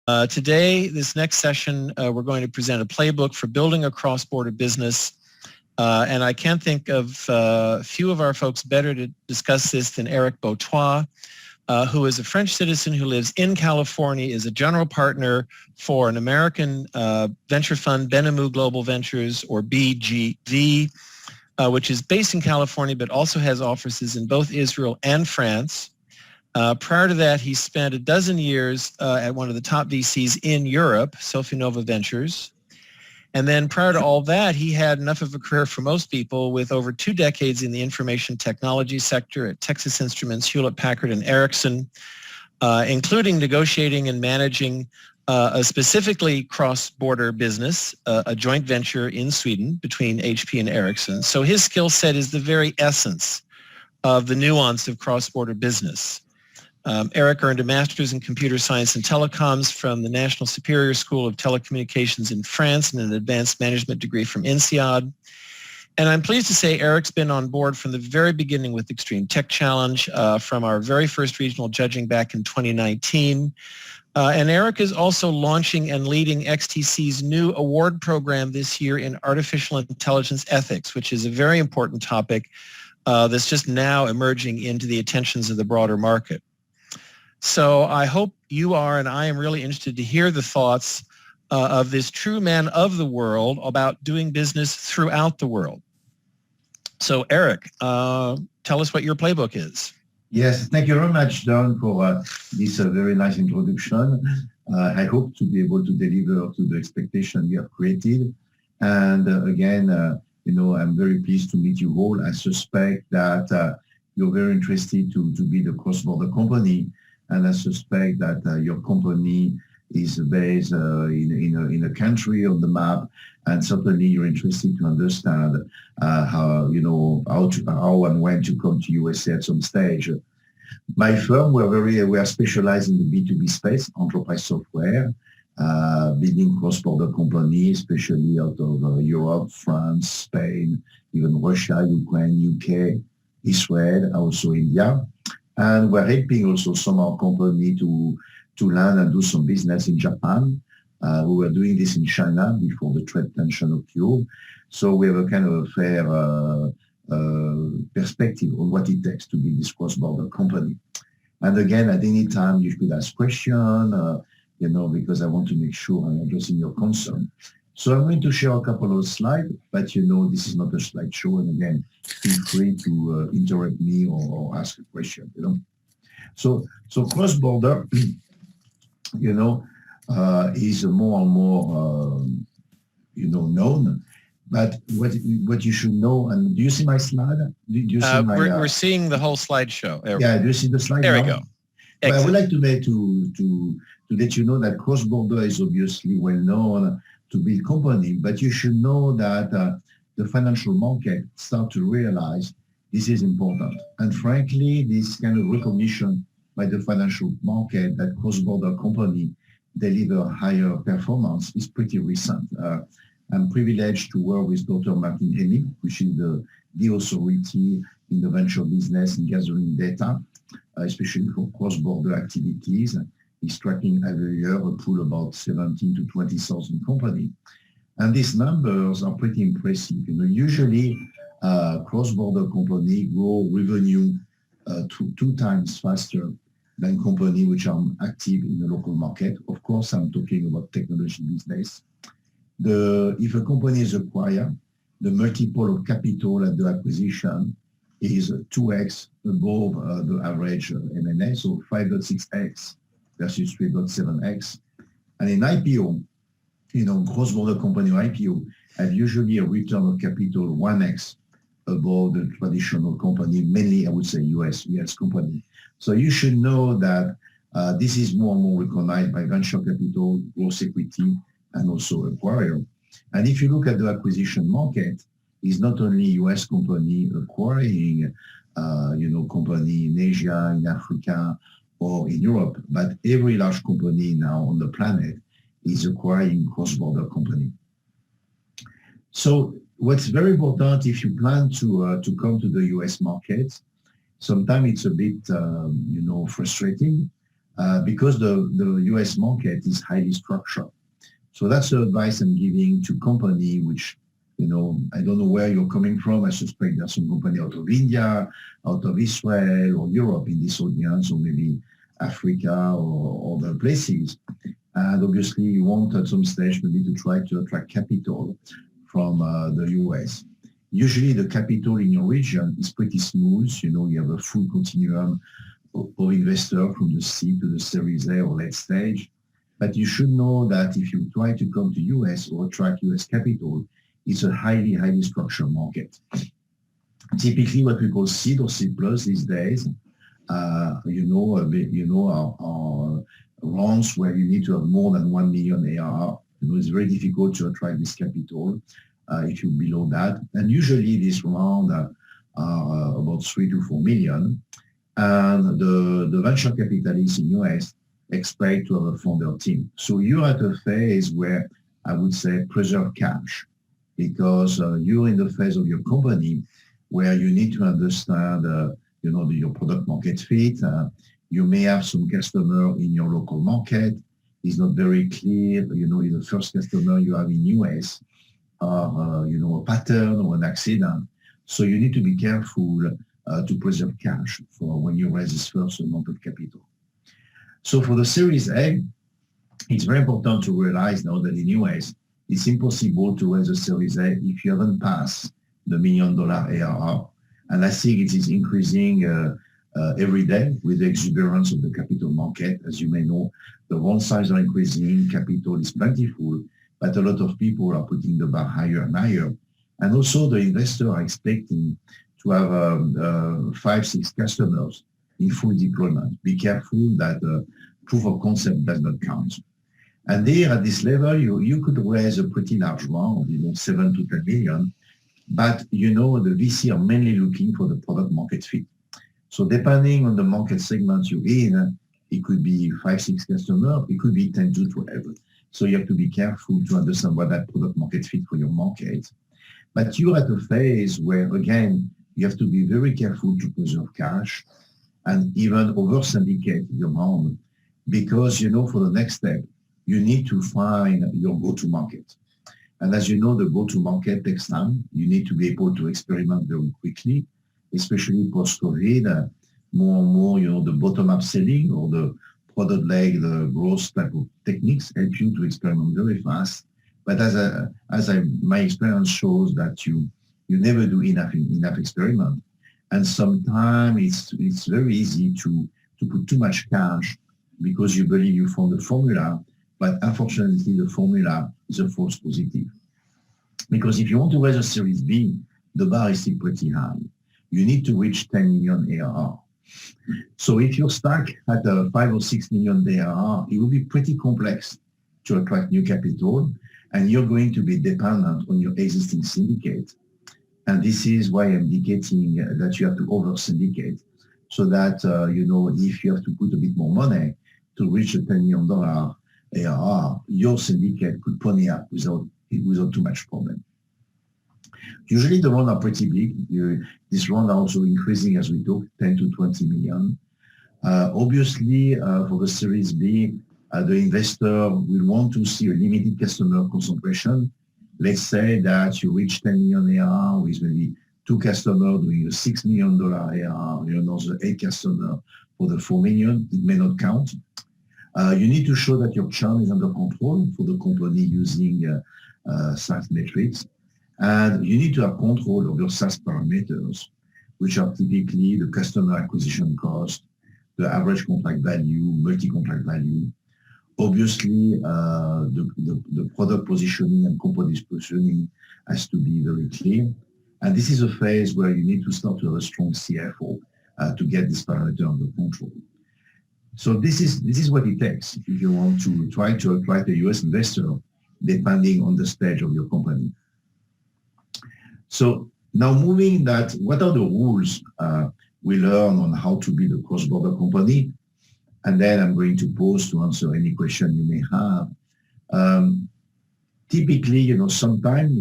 Today, this next session, we're going to present a playbook for building a cross-border business. And I can't think of a few of our folks better to discuss this than Eric Buatois, who is a French citizen who lives in California, is a general partner for an American venture fund, Benhamou Global Ventures, or BGV, which is based in California but also has offices in both Israel and France. Prior to that, he spent a dozen years at one of the top VCs in Europe, Sofinova Ventures. And then prior to all that, he had enough of a career for most people with over 2 decades in the information technology sector at Texas Instruments, Hewlett-Packard, and Ericsson, including negotiating and managing a specifically cross-border business, a joint venture in Sweden between HP and Ericsson. So his skill set is the very essence of the nuance of cross-border business. Eric earned a master's in computer science and telecoms from the National Superior School of Telecommunications in France and an advanced management degree from INSEAD. And I'm pleased to say Eric's been on board from the very beginning with Extreme Tech Challenge, from our very first regional judging back in 2019. And Eric is also launching and leading XTC's new award program this year in artificial intelligence ethics, which is a very important topic that's just now emerging into the attentions of the broader market. So I hope you are, and I am really interested to hear the thoughts of this true man of the world about doing business throughout the world. So Eric, tell us what your playbook is. Yes, thank you very much, Don, for this very nice introduction. I hope to be able to deliver to the expectation you have created. And again, I'm very pleased to meet you all. I suspect that you're very interested to be the cross-border company. And I suspect that your company is based in a country on the map, and certainly you're interested to understand how and when to come to USA at some stage. My firm, we are specialized in the B2B space, enterprise software, building cross-border companies, especially out of Europe, France, Spain, even Russia, Ukraine, UK, Israel, also India. And we're helping also some of our company to land and do some business in Japan. We were doing this in China before the trade tension occurred. So we have a kind of a fair perspective on what it takes to be this cross-border company. And again, at any time you could ask questions, because I want to make sure I'm addressing your concern. So I'm going to share a couple of slides, but this is not a slideshow. And again, feel free to interrupt me or ask a question. So cross-border, is more and more, known. But what you should know, and do you see my slide? Do you see we're seeing the whole slideshow. Yeah, do you see the slide? There we go. Well, I would like to let you know that cross-border is obviously well known to build company, but you should know that the financial market start to realize this is important. And frankly, this kind of recognition by the financial market that cross-border company deliver higher performance is pretty recent. I'm privileged to work with Dr. Martin Heming, which is the authority in the venture business in gathering data, especially for cross-border activities. He's tracking every year a pool about 17 to 20,000 companies. And these numbers are pretty impressive. Usually cross-border companies grow revenue 2 times faster than companies which are active in the local market. Of course, I'm talking about technology business. If a company is acquired, the multiple of capital at the acquisition is 2x above the average M&A, so 5.6x. versus 3.7x. And in IPO, cross-border company IPO have usually a return of capital 1x above the traditional company, mainly I would say US company. So you should know that this is more and more recognized by venture capital, growth equity, and also acquirer. And if you look at the acquisition market, it's not only US company acquiring, company in Asia, in Africa, or in Europe, but every large company now on the planet is acquiring cross-border company. So what's very important if you plan to come to the US market, sometimes it's a bit, frustrating because the US market is highly structured. So that's the advice I'm giving to company which, I don't know where you're coming from. I suspect there's some company out of India, out of Israel or Europe in this audience, or maybe Africa or other places. And obviously you want at some stage maybe to try to attract capital from the US. Usually the capital in your region is pretty smooth. You have a full continuum of investor from the seed to the Series A or late stage. But you should know that if you try to come to US or attract US capital, it's a highly, highly structured market. Typically what we call seed or seed plus these days, are rounds where you need to have more than 1 million ARR. It's very difficult to attract this capital if you're below that. And usually this round are about 3 to 4 million. And the venture capitalists in US expect to have a founder team. So you're at a phase where I would say preserve cash, because you're in the phase of your company where you need to understand, your product market fit. You may have some customer in your local market. It's not very clear, if the first customer you have in US are, a pattern or an accident. So you need to be careful to preserve cash for when you raise this first amount of capital. So for the Series A, it's very important to realize now that in US, it's impossible to raise a Series A if you haven't passed the $1 million ARR. And I think it is increasing every day with the exuberance of the capital market. As you may know, the round size are increasing, capital is plentiful, but a lot of people are putting the bar higher and higher. And also the investors are expecting to have 5, 6 customers in full deployment. Be careful that proof of concept does not count. And there at this level, you could raise a pretty large round, 7 to 10 million. But, the VC are mainly looking for the product market fit. So depending on the market segment you're in, it could be 5, 6 customers, it could be 10 to 12. So you have to be careful to understand what that product market fit for your market. But you're at a phase where, again, you have to be very careful to preserve cash and even over-syndicate your round, because, for the next step, you need to find your go-to-market. And as you know, the go-to-market takes time. You need to be able to experiment very quickly, especially post-COVID. More and more, the bottom-up selling or the product-led growth type of techniques help you to experiment very fast. But my experience shows that you never do enough experiment. And sometimes it's very easy to put too much cash because you believe you found the formula, but unfortunately the formula is a false positive. Because if you want to raise a Series B, the bar is still pretty high. You need to reach 10 million ARR. So if you're stuck at a 5 or 6 million ARR, it will be pretty complex to attract new capital, and you're going to be dependent on your existing syndicate. And this is why I'm indicating that you have to over-syndicate, so that, if you have to put a bit more money to reach a $10 million ARR, your syndicate could pony up without too much problem. Usually the rounds are pretty big. This round are also increasing as we talk, 10 to 20 million. Obviously, for the Series B, the investor will want to see a limited customer concentration. Let's say that you reach 10 million ARR with maybe 2 customers doing a $6 million ARR, another 8 customers for the 4 million. It may not count. You need to show that your churn is under control for the company using SaaS metrics. And you need to have control of your SaaS parameters, which are typically the customer acquisition cost, the average contract value, multi-contract value. Obviously, the product positioning and company positioning has to be very clear. And this is a phase where you need to start to have a strong CFO to get this parameter under control. So this is what it takes if you want to try to attract a US investor, depending on the stage of your company. So now moving that, what are the rules we learn on how to build a cross-border company? And then I'm going to pause to answer any question you may have. Typically, sometimes,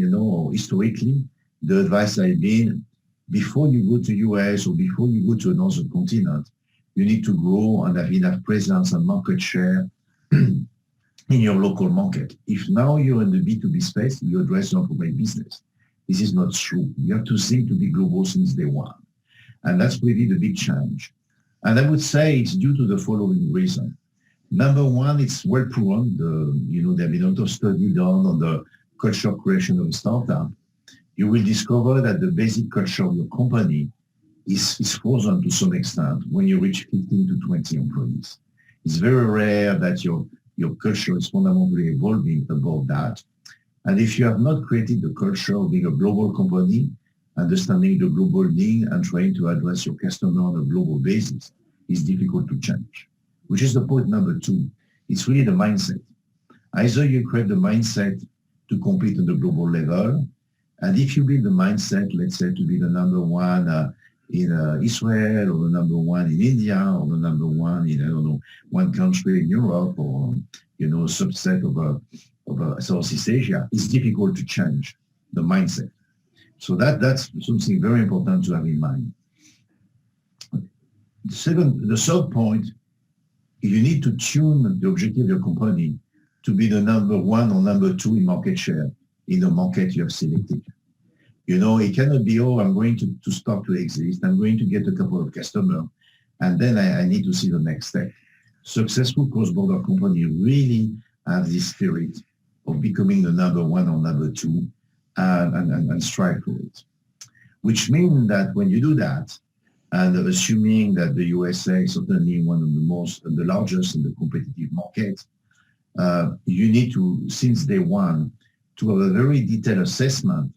historically, the advice I've been, before you go to US or before you go to another continent, you need to grow and have enough presence and market share in your local market. If now you're in the B2B space, you address local business. This is not true. You have to think to be global since day one. And that's really the big challenge. And I would say it's due to the following reason. Number one, it's well proven. There have been a lot of study done on the culture creation of a startup. You will discover that the basic culture of your company is frozen to some extent when you reach 15 to 20 employees. It's very rare that your culture is fundamentally evolving above that. And if you have not created the culture of being a global company, understanding the global need and trying to address your customer on a global basis, is difficult to change, which is the point number two. It's really the mindset. Either you create the mindset to compete on the global level, and if you build the mindset, let's say, to be the number one in Israel, or the number one in India, or the number one in, I don't know, one country in Europe, or, a subset of Southeast Asia, it's difficult to change the mindset. So that's something very important to have in mind. The third point, you need to tune the objective of your company to be the number one or number two in market share in the market you have selected. It cannot be, I'm going to start to exist, I'm going to get a couple of customers, and then I need to see the next step. Successful cross-border companies really have this spirit of becoming the number one or number two and strive for it. Which means that when you do that, and assuming that the USA is certainly one of the largest in the competitive market, you need to, since day one, to have a very detailed assessment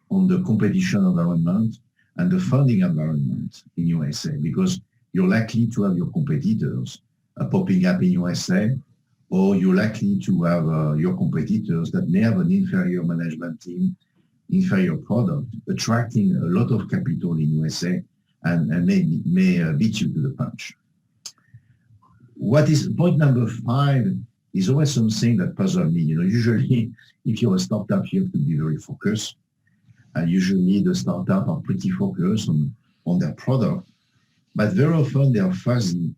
on the competition environment and the funding environment in USA, because you're likely to have your competitors popping up in USA, or you're likely to have your competitors that may have an inferior management team, inferior product, attracting a lot of capital in USA and may beat you to the punch. What is point number 5 is always something that puzzles me. Usually if you're a startup, you have to be very focused. And usually the startup are pretty focused on their product, but very often they are fuzzy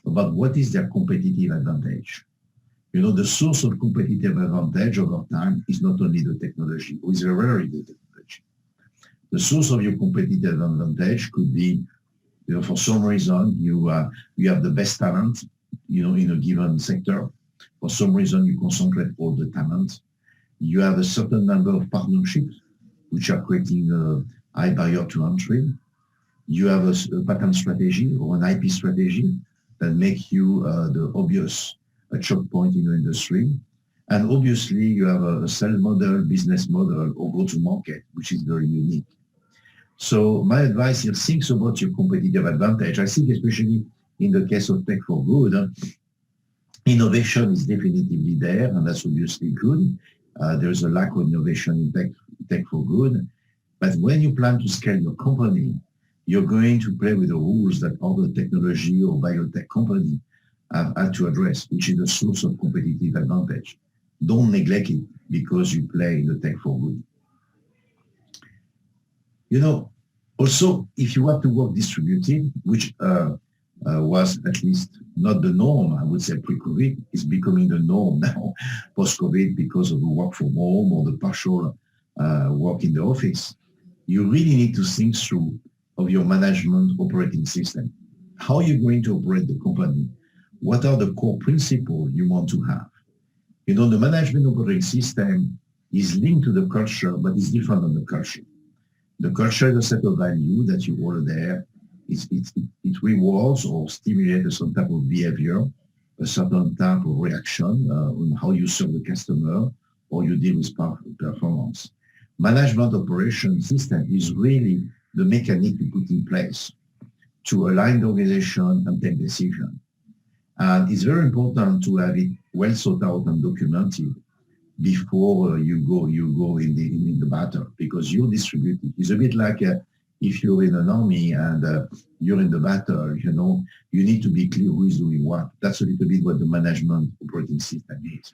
about what is their competitive advantage. The source of competitive advantage over time is not only the technology, or is rarely the technology. The source of your competitive advantage could be, for some reason, you have the best talent, in a given sector. For some reason, you concentrate all the talent. You have a certain number of partnerships, which are creating a high barrier to entry. You have a patent strategy or an IP strategy that make you the obvious choke point in the industry. And obviously, you have a sales model, business model, or go-to-market, which is very unique. So my advice here, think about your competitive advantage. I think especially in the case of Tech for Good, innovation is definitively there, and that's obviously good. There's a lack of innovation in Tech for Good. But when you plan to scale your company, you're going to play with the rules that other technology or biotech company have had to address, which is the source of competitive advantage. Don't neglect it because you play in the Tech for Good. Also, if you have to work distributed, which was at least not the norm, I would say pre-COVID, is becoming the norm now, post-COVID, because of the work from home or the partial work in the office. You really need to think through of your management operating system. How are you going to operate the company? What are the core principles you want to have? The management operating system is linked to the culture, but it's different than the culture. The culture is a set of values that you order there. It rewards or stimulates some type of behavior, a certain type of reaction on how you serve the customer or you deal with performance. Management operation system is really the mechanic you put in place to align the organization and take decisions. And it's very important to have it well thought out and documented before you go in the battle, because you're distributed. It's a bit like if you're in an army and you're in the battle, you need to be clear who is doing what. That's a little bit what the management operating system is.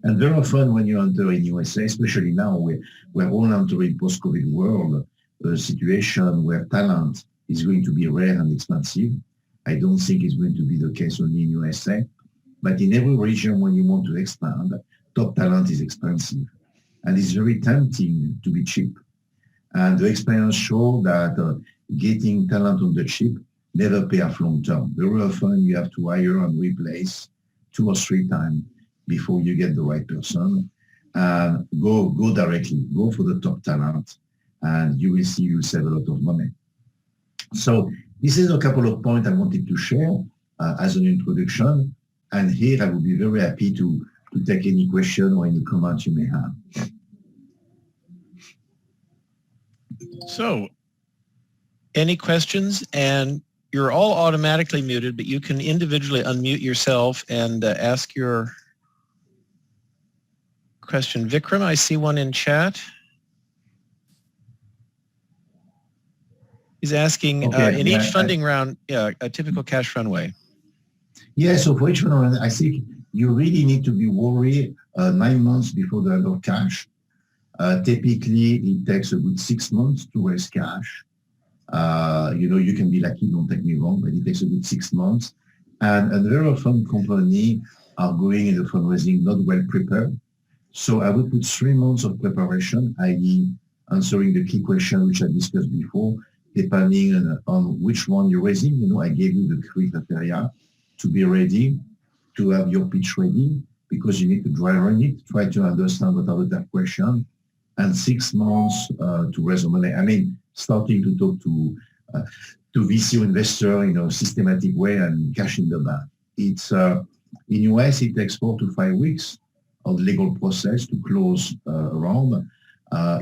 And very often when you enter in USA, especially now, we're all entering post-COVID world, a situation where talent is going to be rare and expensive. I don't think it's going to be the case only in USA. But in every region, when you want to expand, top talent is expensive. And it's very tempting to be cheap. And the experience shows that getting talent on the cheap never pay off long term. Very often you have to hire and replace 2 or 3 times before you get the right person. And go directly, go for the top talent, and you will see you'll save a lot of money. So this is a couple of points I wanted to share as an introduction. And here I would be very happy to take any question or any comments you may have. So, any questions? And you're all automatically muted, but you can individually unmute yourself and ask your question. Vikram, I see one in chat. He's asking, in each funding round, a typical cash runway. Yeah, so for each one, I think you really need to be worried 9 months before the end of cash. Typically, it takes a good 6 months to raise cash. You can be lucky, don't take me wrong, but it takes a good 6 months. And very often companies are going in the fundraising not well prepared. So I would put 3 months of preparation, i.e. answering the key question which I discussed before, depending on which one you're raising. I gave you the criteria to be ready, to have your pitch ready, because you need to dry run it, try to understand what are the tough questions, and 6 months to raise the money. I mean, starting to talk to VC investor in a systematic way and cash in the bank. It's in US, it takes 4 to 5 weeks of legal process to close around.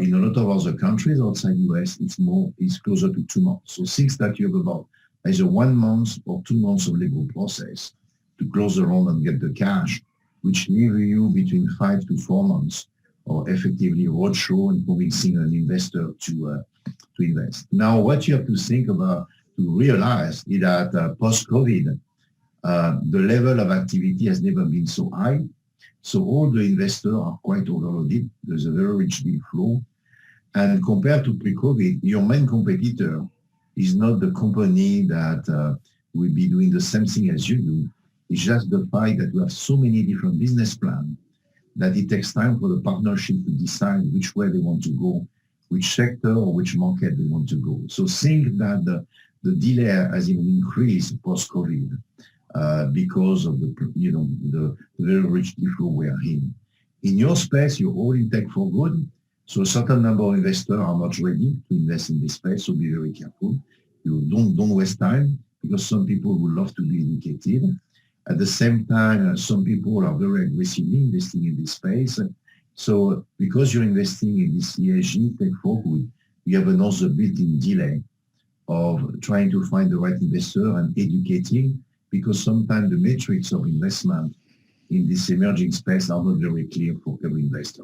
In a lot of other countries outside US, it's closer to 2 months. So things that you have about either 1 month or 2 months of legal process to close the round and get the cash, which leave you between 5 to 4 months or effectively roadshow and convincing an investor to invest. Now, what you have to think about, to realize is that post-COVID, the level of activity has never been so high. So all the investors are quite overloaded. There's a very rich deal flow. And compared to pre-COVID, your main competitor is not the company that will be doing the same thing as you do. It's just the fact that we have so many different business plans that it takes time for the partnership to decide which way they want to go, which sector or which market they want to go. So think that the delay has even increased post-COVID. Because of the very rich deal flow we are in. In your space, you're all in tech for good. So a certain number of investors are not ready to invest in this space. So be very careful. You don't waste time, because some people would love to be educated. At the same time, some people are very aggressively investing in this space. So because you're investing in this ESG tech for good, you have another built-in delay of trying to find the right investor and educating, because sometimes the metrics of investment in this emerging space are not very clear for every investor.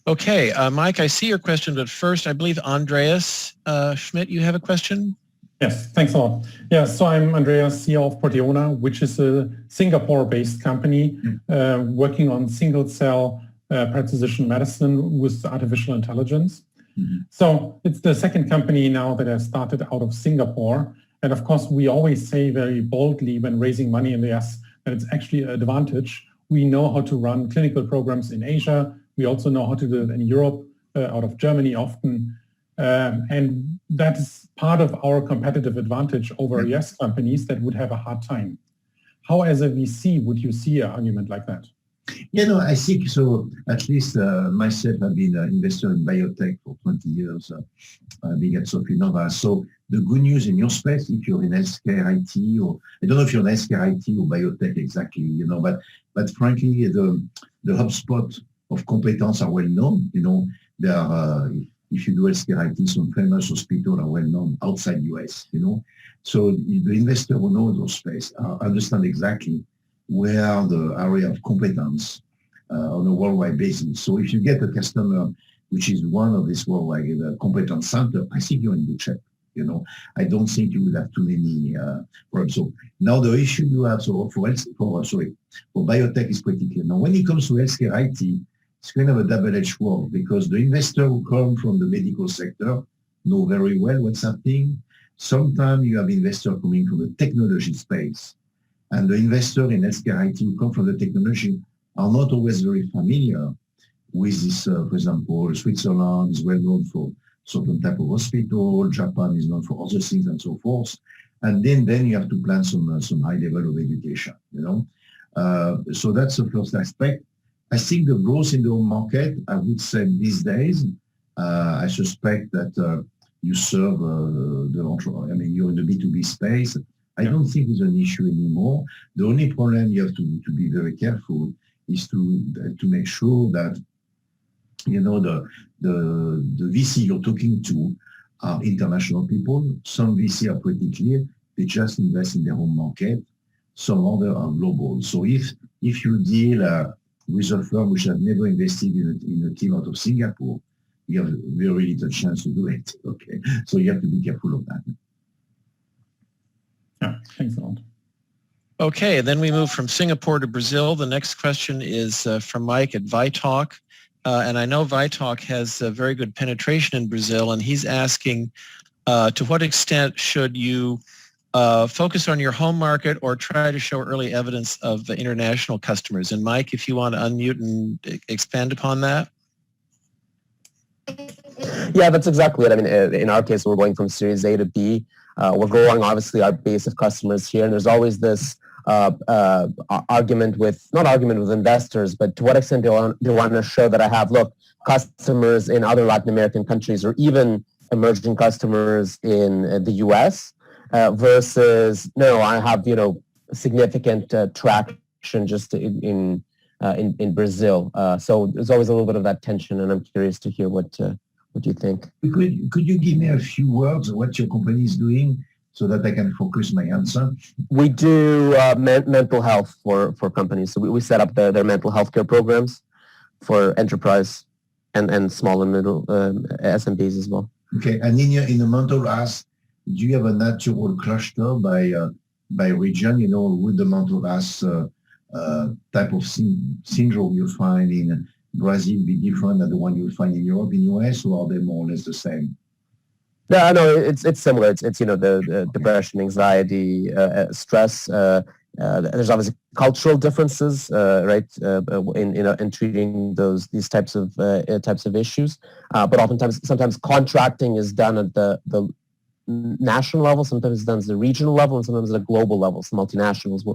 Okay, Mike, I see your question, but first, I believe Andreas Schmidt, you have a question? Yes, thanks a lot. Yeah, so I'm Andrea, CEO of Buatois, which is a Singapore-based company working on single-cell precision medicine with artificial intelligence. Mm-hmm. So it's the second company now that has started out of Singapore. And of course, we always say very boldly when raising money in the US that it's actually an advantage. We know how to run clinical programs in Asia. We also know how to do it in Europe, out of Germany often. And that is part of our competitive advantage over US companies that would have a hard time. How, as a VC, would you see an argument like that? I think so. At least myself, I've been an investor in biotech for 20 years, being at Sofinova. So the good news in your space, if you're in healthcare IT, or I don't know if you're in healthcare IT or biotech exactly, but frankly, the HubSpot of competence are well known. There are, if you do healthcare IT, some famous hospitals are well known outside US. So the investor who knows those space understand exactly where the area of competence on a worldwide basis. So if you get a customer which is one of these worldwide competence center, I think you're in good shape. I don't think you will have too many problems. So now the issue you have for biotech is pretty clear. Now when it comes to healthcare IT, it's kind of a double-edged sword, because the investor who come from the medical sector know very well what's happening. Sometimes you have investors coming from the technology space, and the investor in healthcare IT who come from the technology are not always very familiar with this. For example, Switzerland is well known for certain type of hospital, Japan is known for other things and so forth. And then you have to plan some high level of education, So that's the first aspect. I think the growth in the home market, I would say these days, I suspect that you serve you're in the B2B space. I don't think it's an issue anymore. The only problem you have to be very careful is to make sure that, the VC you're talking to are international people. Some VC are pretty clear. They just invest in their home market. Some other are global. So if you deal with a firm which has never invested in a team out of Singapore, you have very little chance to do it. Okay, so you have to be careful of that. Yeah, thanks a lot. Okay, then we move from Singapore to Brazil. The next question is from Mike at Vitalk. And I know Vitalk has a very good penetration in Brazil, and he's asking, to what extent should you focus on your home market or try to show early evidence of the international customers? And Mike, if you want to unmute and expand upon that. Yeah, that's exactly it. I mean, in our case, we're going from Series A to B. We're growing, obviously, our base of customers here, and there's always this argument with investors, but to what extent do I want to show that I have, customers in other Latin American countries or even emerging customers in the US versus, no, I have, significant traction just in Brazil. So there's always a little bit of that tension, and I'm curious to hear what you think. Could you give me a few words of what your company is doing so that I can focus my answer? We do mental health for companies. So we set up their mental health care programs for enterprise and small and middle SMBs as well. Okay, and in the mental health, do you have a natural cluster by region? Would the mental health type of syndrome you find in Brazil be different than the one you find in Europe, in US, or are they more or less the same? No, it's similar. It's the depression, anxiety, stress. There's obviously cultural differences, right, in treating these types of issues. But sometimes contracting is done at the national level. Sometimes it's done at the regional level, and sometimes at a global level. So multinationals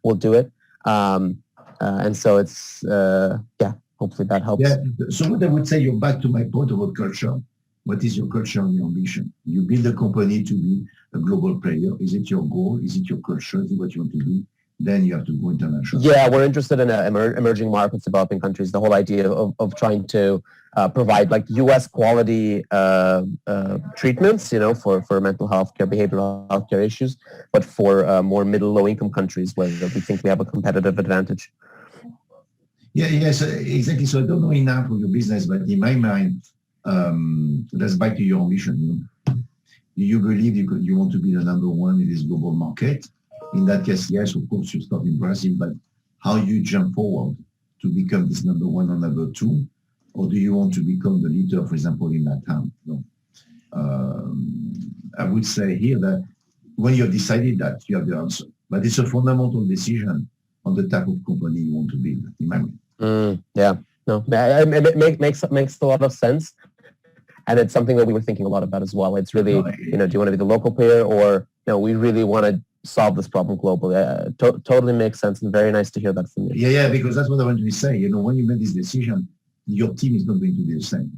will do it, and so it's Hopefully that helps. Yeah. So what I would say, you're back to my point about culture. What is your culture and your ambition? You build a company to be a global player. Is it your goal? Is it your culture? Is it what you want to do? Then you have to go international. Yeah, we're interested in emerging markets, developing countries. The whole idea of trying to provide US quality treatments, for mental health care, behavioral health care issues, but for more middle, low income countries where we think we have a competitive advantage. Yeah, yes, exactly. So I don't know enough of your business, but in my mind, that's back to your ambition. Do you believe you want to be the number one in this global market? In that case, yes, of course, you start in Brazil, but how you jump forward to become this number one or number two? Or do you want to become the leader, for example, in LATAM? I would say here that when you've decided that, you have the answer. But it's a fundamental decision on the type of company you want to build, in my mind. Yeah, no, it makes a lot of sense, and it's something that we were thinking a lot about as well. It's really, do you want to be the local player, or we really want to solve this problem globally? Totally makes sense, and very nice to hear that from you. Yeah, because that's what I want to say. When you make this decision, your team is not going to be the same.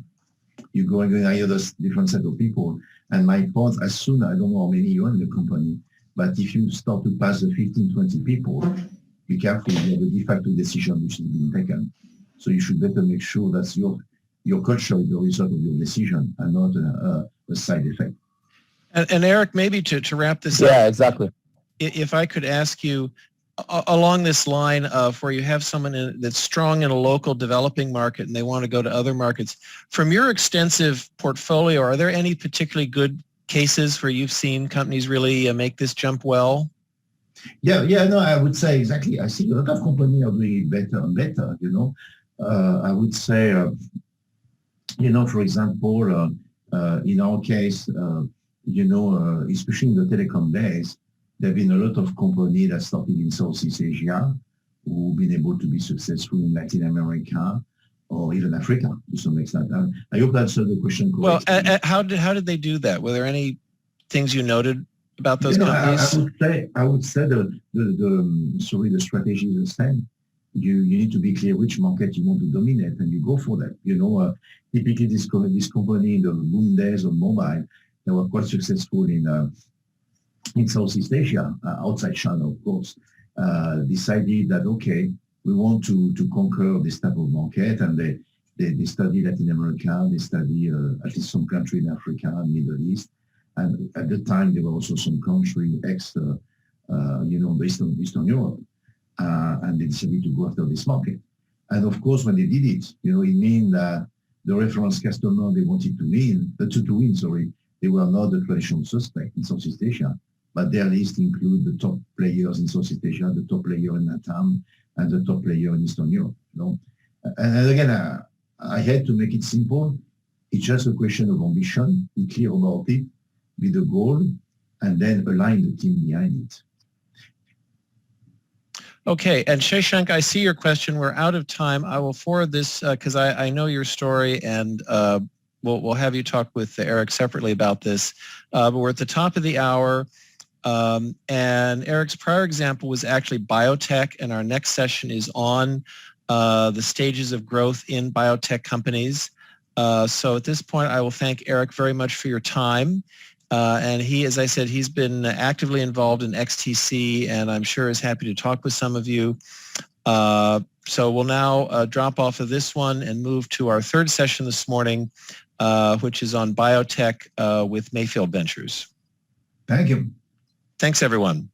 You're going to hire a different set of people. And my point, as soon, I don't know how many you are in the company, but if you start to pass the 15, 20 people, be careful, you have a de facto decision which is being taken. So you should better make sure that your culture is the result of your decision and not a side effect. And Eric, maybe to wrap this up. Yeah, exactly. If I could ask you, along this line of where you have someone that's strong in a local developing market and they want to go to other markets, from your extensive portfolio, are there any particularly good cases where you've seen companies really make this jump well? Yeah, no, I would say exactly. I see a lot of companies are doing it better and better, I would say, for example, in our case, especially in the telecom days, there have been a lot of companies that started in Southeast Asia who've been able to be successful in Latin America or even Africa to some extent. I hope that answered the question correctly. Well, how did they do that? Were there any things you noted about those companies? I would say the strategy is the same. You need to be clear which market you want to dominate, and you go for that. Typically this company in the boom days of mobile, they were quite successful in Southeast Asia, outside China, of course. Decided that okay, we want to conquer this type of market, and they study Latin America, they study at least some country in Africa and Middle East, and at the time there were also some country based on Eastern Europe. And they decided to go after this market. And of course, when they did it, it means that the reference customer they wanted to win, they were not the traditional suspect in Southeast Asia, but their list include the top players in Southeast Asia, the top player in LATAM, and the top player in Eastern Europe. And again, I had to make it simple. It's just a question of ambition, be clear about it, be the goal, and then align the team behind it. Okay, and Shashank, I see your question. We're out of time. I will forward this because I know your story, and we'll have you talk with Eric separately about this. But we're at the top of the hour, and Eric's prior example was actually biotech, and our next session is on the stages of growth in biotech companies. So at this point, I will thank Eric very much for your time. And he, as I said, he's been actively involved in XTC, and I'm sure is happy to talk with some of you. So we'll now drop off of this one and move to our third session this morning, which is on biotech with Mayfield Ventures. Thank you. Thanks, everyone.